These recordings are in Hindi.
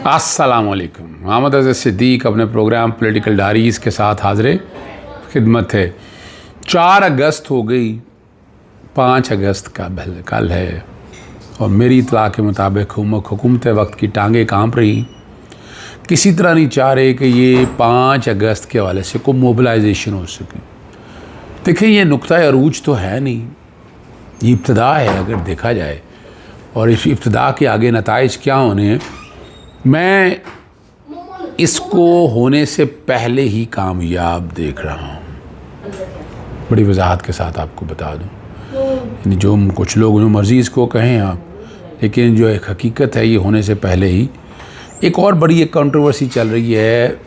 अस्सलामुअलैकुम। मोहम्मद अज़ीज़ सिद्दीक़ अपने प्रोग्राम पॉलिटिकल डायरीज़ के साथ हाज़िर खिदमत है। 4 अगस्त हो गई, 5 अगस्त का कल है और मेरी इत्तला के मुताबिक हुकूमत वक्त की टांगें कांप रही। किसी तरह नहीं चाह रहे कि ये 5 अगस्त के हवाले से कोई मोबिलाइजेशन हो सके। देखें, ये नुक्ता अरूज तो है नहीं, ये इब्तदा है अगर देखा जाए, और इस इब्तदा के आगे नताइज क्या होने हैं मैं इसको होने से पहले ही कामयाब देख रहा हूँ। बड़ी वजाहत के साथ आपको बता दूँ, यानी जो कुछ लोग जो मर्ज़ी इसको कहें आप, लेकिन जो एक हकीकत है ये होने से पहले ही। एक और बड़ी एक कंट्रोवर्सी चल रही है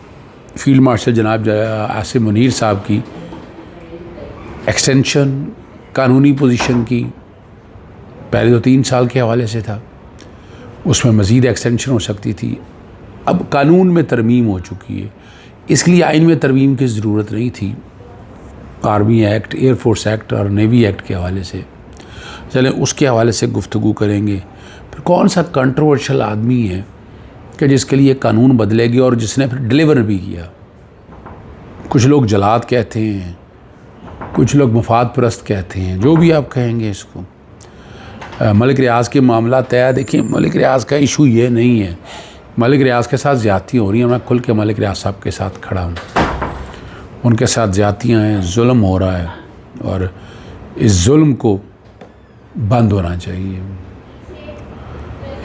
फील्ड मार्शल जनाब आसिम मुनीर साहब की एक्सटेंशन कानूनी पोजीशन की। पहले तो 3 साल के हवाले से था, उसमें मज़ीद एक्सटेंशन हो सकती थी। अब कानून में तरमीम हो चुकी है, इसलिए आइन में तरमीम की ज़रूरत नहीं थी। आर्मी एक्ट, एयरफोर्स एक्ट और नेवी एक्ट के हवाले से चलें, उसके हवाले से गुफ्तगू करेंगे। फिर कौन सा कंट्रोवर्शियल आदमी है कि जिसके लिए कानून बदलेगी और जिसने फिर डिलीवर भी किया। कुछ लोग जलाद कहते हैं, कुछ लोग मफाद परस्त कहते हैं, जो भी आप कहेंगे इसको। मलिक रियाज के मामला तय। देखिए, मलिक रियाज का इशू ये नहीं है, मलिक रियाज के साथ ज़्यादती हो रही है। मैं खुल के मलिक रियाज साहब के साथ खड़ा हूँ, उनके साथ ज़्यादतियाँ हैं, जुल्म हो रहा है और इस जुल्म को बंद होना चाहिए।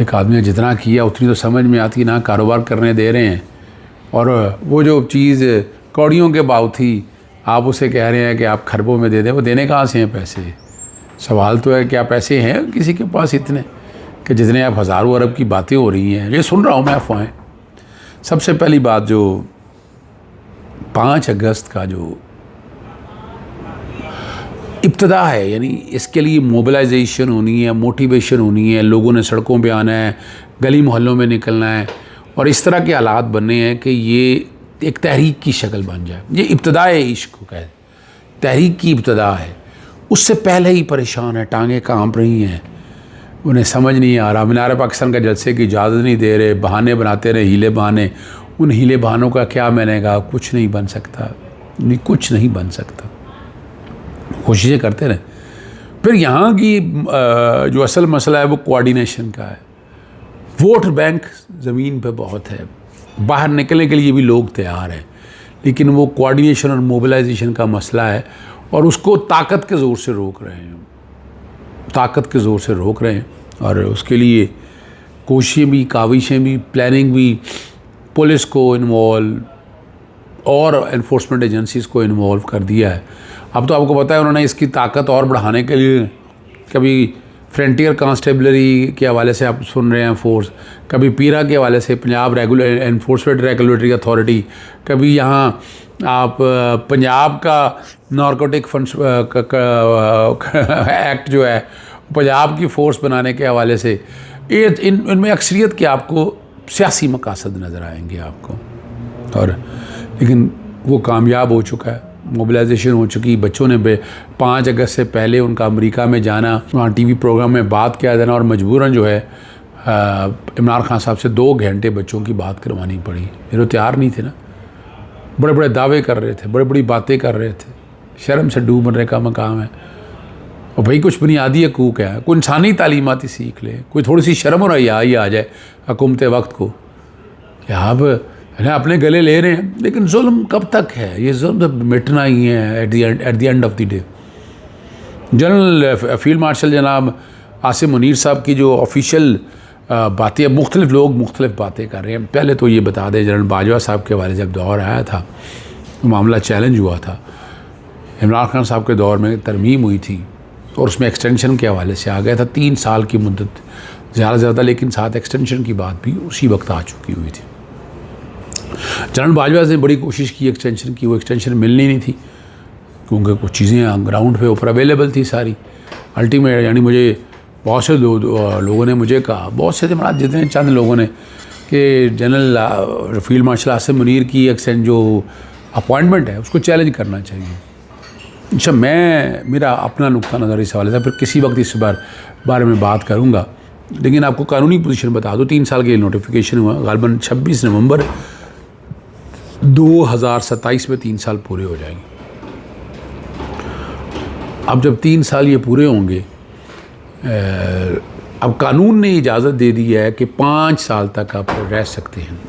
एक आदमी ने जितना किया उतनी तो समझ में आती ना, कारोबार करने दे रहे हैं और वो जो चीज़ कौड़ियों के भाव थी आप उसे कह रहे हैं कि आप खरबों में दे दें। वो देने कहाँ से हैं पैसे? सवाल तो है क्या पैसे हैं किसी के पास इतने कि जितने आप हज़ारों अरब की बातें हो रही हैं? ये सुन रहा हूँ मैं अफवाहें। सबसे पहली बात, जो 5 अगस्त का जो इब्तदा है, यानी इसके लिए मोबिलाइजेशन होनी है, मोटिवेशन होनी है, लोगों ने सड़कों पे आना है, गली मोहल्लों में निकलना है और इस तरह के हालात बनने हैं कि ये एक तहरीक की शक्ल बन जाए। ये इब्तदा है, इश्क का तहरीक की इब्तदा है। उससे पहले ही परेशान है, टांगें कांप रही हैं, उन्हें समझ नहीं आ रहा। मीनार पाकिस्तान का जलसे की इजाज़त नहीं दे रहे, बहाने बनाते रहे, हीले बहाने। उन हीले बहानों का क्या मैंने कहा, कुछ नहीं बन सकता, नहीं कुछ नहीं बन सकता। कोशिशें करते रहे। फिर यहाँ की जो असल मसला है वो कोऑर्डिनेशन का है। वोट बैंक ज़मीन पे बहुत है, बाहर निकलने के लिए भी लोग तैयार हैं, लेकिन वो कोऑर्डिनेशन और मोबिलाइजेशन का मसला है और उसको ताकत के ज़ोर से रोक रहे हैं, ताकत के ज़ोर से रोक रहे हैं। और उसके लिए कोशिशें भी, काविशें भी, प्लानिंग भी, पुलिस को इन्वॉल्व और एनफोर्समेंट एजेंसीज़ को इन्वॉल्व कर दिया है। अब तो आपको पता है उन्होंने इसकी ताकत और बढ़ाने के लिए कभी फ्रंटियर कांस्टेबलरी के हवाले से आप सुन रहे हैं फोर्स, कभी पीरा के हवाले से पंजाब एनफोर्समेंट रेगुलेटरी अथॉरिटी, कभी यहाँ आप पंजाब का नारकोटिक फंड्स एक्ट जो है पंजाब की फ़ोर्स बनाने के हवाले से। ये इनमें अक्सरियत के आपको सियासी मकासद नज़र आएंगे आपको। और लेकिन वो कामयाब हो चुका है, मोबिलाइजेशन हो चुकी। बच्चों ने 5 अगस्त से पहले उनका अमेरिका में जाना, वहाँ टीवी प्रोग्राम में बात किया जाना और मजबूरन जो है इमरान खान साहब से 2 घंटे बच्चों की बात करवानी पड़ी। ये तो तैयार नहीं थे ना, बड़े बड़े दावे कर रहे थे, बड़ी बड़ी बातें कर रहे थे। शर्म से डूब मरने का मकाम है। और भाई कुछ बुनियादी हकूक़ है, कोई इंसानी तालीमात ही सीख ले, कोई थोड़ी सी शर्म और हया ही आ जाए हुकूमत वक्त को कि आप अपने गले ले रहे हैं। लेकिन जुल्म कब तक है? ये जुल्म तो मिटना ही है at the end of the day. General field marshal जनाब आसिम मुनीर साहब की जो ऑफिशियल बातें, मुख्तलिफ लोग मुख्तलिफ बातें कर रहे हैं। पहले तो ये बता दें, जनरल बाजवा साहब के हवाले जब दौर आया था, मामला चैलेंज हुआ था, इमरान खान साहब के दौर में तरमीम हुई थी और उसमें एक्सटेंशन के हवाले से आ गया था। 3 साल की मुद्दत, ज़्यादा, लेकिन साथ एक्सटेंशन की बात भी उसी वक्त आ चुकी हुई थी। जनरल बाजवा ने बड़ी कोशिश की एक्सटेंशन की, वो एक्सटेंशन मिलनी नहीं थी क्योंकि कुछ चीज़ें ग्राउंड पे ऊपर अवेलेबल थी सारी। अल्टीमेट यानी मुझे बहुत से लोगों ने मुझे कहा, बहुत से जितने चंद लोगों ने, कि general field marshal Asim Munir की एक्सटेंशन जो अपॉइंटमेंट है उसको चैलेंज करना चाहिए। अच्छा, मेरा अपना नुक्ता नज़र इस हवाले से फिर किसी वक्त इस बारे में बात करूँगा। लेकिन आपको कानूनी पोजीशन बता दो, 3 साल के लिए नोटिफिकेशन हुआ, गालबन 26 नवंबर 2027 में 3 साल पूरे हो जाएंगे। अब जब 3 साल ये पूरे होंगे, अब कानून ने इजाज़त दे दी है कि 5 साल तक आप रह सकते हैं।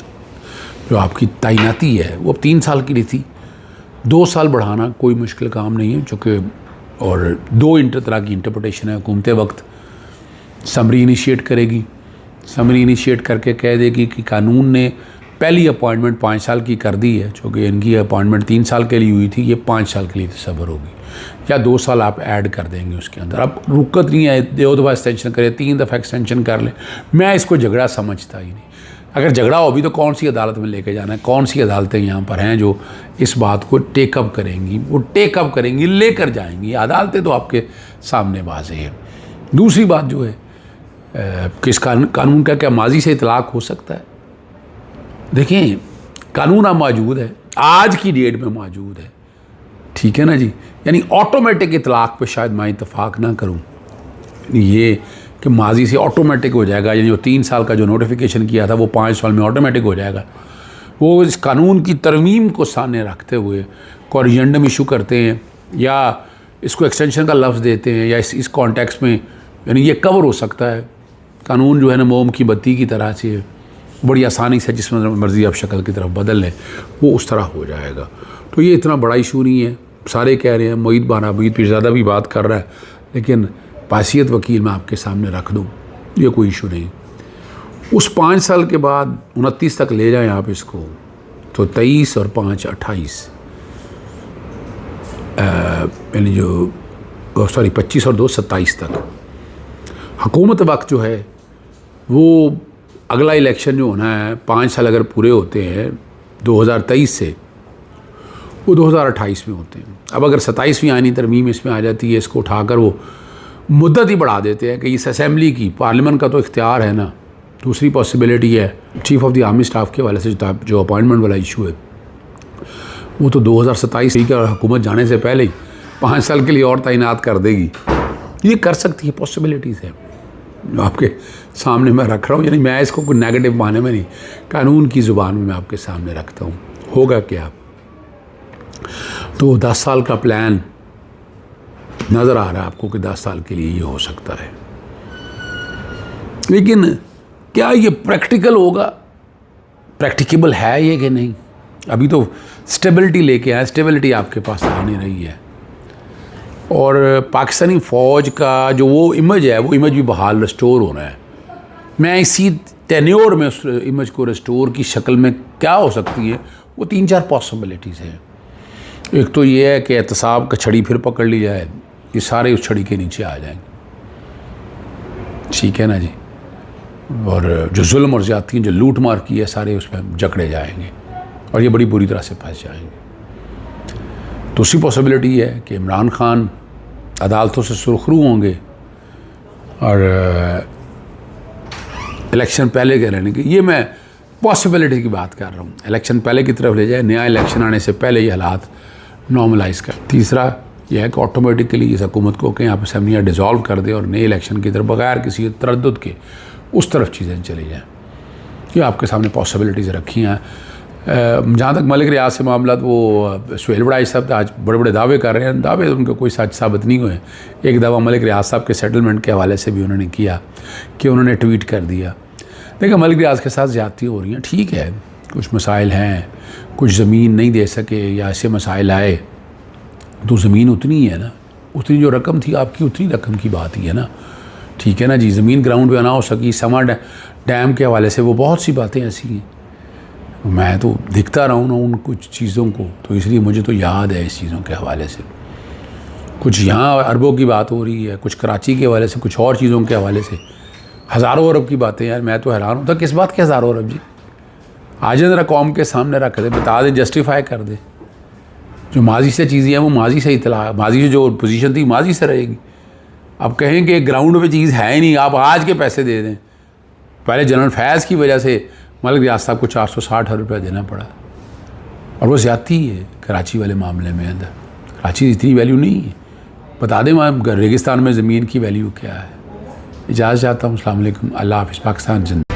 जो आपकी तैनाती है वो अब 3 साल की लिए थी, 2 साल बढ़ाना कोई मुश्किल काम नहीं है, चूँकि और 2 तरह की इंटरप्रटेशन है। हुकूमत वक्त समरी इनिशिएट करेगी, समरी इनिशिएट करके कह देगी कि कानून ने पहली अपॉइंटमेंट 5 साल की कर दी है, चूँकि इनकी अपॉइंटमेंट 3 साल के लिए हुई थी, ये 5 साल के लिए तसव्वुर होगी, या 2 साल आप ऐड कर देंगे उसके अंदर। अब रुकत नहीं है, 2 दफ़ा एक्सटेंशन करें, 3 दफ़ा एक्सटेंशन कर लें, मैं इसको झगड़ा समझता ही नहीं। अगर झगड़ा हो भी तो कौन सी अदालत में लेके जाना है, कौन सी अदालतें यहाँ पर हैं जो इस बात को टेकअप करेंगी, वो टेकअप करेंगी, लेकर जाएंगी। अदालतें तो आपके सामने वाज़ेह है। दूसरी बात जो है कि इस कानून का क्या माजी से इतलाक़ हो सकता है? देखें, कानून अब मौजूद है, आज की डेट में मौजूद है, ठीक है ना जी। यानी ऑटोमेटिक इतलाक़ पे शायद मैं इत्तफाक ना करूँ, ये कि माजी से ऑटोमेटिक हो जाएगा, यानी जो 3 साल का जो नोटिफिकेशन किया था वो 5 साल में ऑटोमेटिक हो जाएगा। वो इस कानून की तरमीम को सामने रखते हुए कोरिजेंडम इशू करते हैं, या इसको एक्सटेंशन का लफ्ज़ देते हैं, या इस कॉन्टेक्स्ट में, यानी ये कवर हो सकता है। कानून जो है ना मोम की बत्ती की तरह से बड़ी आसानी से जिस मर्ज़ी आप शक्ल की तरफ बदल लें, वो उस तरह हो जाएगा। तो ये इतना बड़ा इशू नहीं है। सारे कह रहे हैं, मोईद पीरज़ादा भी बात कर रहा है, लेकिन पासियत वकील मैं आपके सामने रख दूँ, ये कोई इशू नहीं। उस 5 साल के बाद 29 तक ले जाएं आप इसको, तो 23 और 5 28, यानी जो 25 और 2 27 तक हुकूमत वक्त जो है वो अगला इलेक्शन जो होना है, 5 साल अगर पूरे होते हैं 2023 से, वो 2028 में होते हैं। अब अगर 27वीं आईनी तरमीम इसमें आ जाती है, इसको उठाकर वो मुद्दत ही बढ़ा देते हैं कि इस असेंबली की, पार्लियामेंट का तो इख्तियार है ना। दूसरी पॉसिबिलिटी है chief of the army staff के वाले से जो अपॉइंटमेंट वाला इशू है, वो तो 2027 का हुकूमत जाने से पहले ही 5 साल के लिए और तैनात कर देगी। ये कर सकती है, पॉसिबिलिटीज़ है, आपके सामने मैं रख रहा हूँ। यानी मैं इसको कोई नेगेटिव माने में नहीं, कानून की ज़ुबान में मैं आपके सामने रखता हूँ। होगा क्या? तो 10 साल का प्लान नज़र आ रहा है आपको कि 10 साल के लिए ये हो सकता है, लेकिन क्या ये प्रैक्टिकल होगा? प्रैक्टिकेबल है ये कि नहीं? अभी तो स्टेबिलिटी लेके आए, स्टेबिलिटी आपके पास आ नहीं रही है, और पाकिस्तानी फ़ौज का जो वो इमेज है, वो इमेज भी बहाल रिस्टोर होना है। मैं इसी टेन्योर में उस इमेज को रिस्टोर की शक्ल में क्या हो सकती है, वो 3-4 पॉसिबिलिटीज़ हैं। एक तो ये है कि एहतसाब का छड़ी फिर पकड़ ली जाए, ये सारे उस छड़ी के नीचे आ जाएंगे, ठीक है ना जी। और जो जुल्म और ज़्यादती, जो लूट मार की है, सारे उस पर जकड़े जाएंगे और ये बड़ी बुरी तरह से फंस जाएंगे। दूसरी पॉसिबिलिटी है कि इमरान खान अदालतों से सुरखरू होंगे और इलेक्शन पहले के रहने की, ये मैं पॉसिबिलिटी की बात कर रहा हूँ। इलेक्शन पहले की तरफ ले जाए, नया इलेक्शन आने से पहले ये हालात नॉर्मलाइज़ कर। तीसरा यह है कि ऑटोमेटिकली इस हुकूमत को कहीं आप असम्बलियाँ डिज़ोल्व कर दें और नए इलेक्शन की तरफ बगैर किसी तरद्दुद के उस तरफ चीज़ें चली जाएँ। ये आपके सामने पॉसिबिलिटीज़ रखी हैं। जहाँ तक मलिक रियाज से मामला, वो सुहेल बड़ाई साहब आज बड़े बड़े दावे कर रहे हैं, दावे उनके कोई सच साबित नहीं हुए। एक दावा मलिक रियाज साहब के सेटलमेंट के हवाले से भी उन्होंने किया कि उन्होंने ट्वीट कर दिया। देखिए, मलिक रियाज के साथ ज़्यादती हो रही हैं, ठीक है, कुछ मसाइल हैं, कुछ ज़मीन नहीं दे सके या ऐसे मसाइल आए, तो ज़मीन उतनी है ना, उतनी जो रकम थी आपकी, उतनी रकम की बात ही है ना, ठीक है ना जी। ज़मीन ग्राउंड पे ना हो सकी, समा डैम के हवाले से वो बहुत सी बातें ऐसी हैं। मैं तो दिखता रहा हूँ ना उन कुछ चीज़ों को, तो इसलिए मुझे तो याद है इस चीज़ों के हवाले से। कुछ यहाँ अरबों की बात हो रही है, कुछ कराची के हवाले से, कुछ और चीज़ों के हवाले से, हज़ारों अरब की बातें। यार मैं तो हैरान होता, किस बात के हज़ारों अरब जी? आज ज़रा कौम के सामने रख दे, बता दे, जस्टिफाई कर दे। जो माजी से चीज़ें हैं वो माजी से इतला, माजी से जो पोजीशन थी माजी से रहेगी। अब कहें कि ग्राउंड पे चीज़ है ही नहीं, आप आज के पैसे दे दें। पहले जनरल फैज़ की वजह से मलिक रियाज साहब को 460 रुपये देना पड़ा, और वो ज़्यादती है कराची वाले मामले में। अंदर कराची इतनी वैल्यू नहीं है, बता दें वहाँ रेगिस्तान में ज़मीन की वैल्यू क्या है। इजाज़त चाहता हूँ। अस्सलाम वालेकुम, अल्लाह हाफ़िज़, पाकिस्तान जिंदा।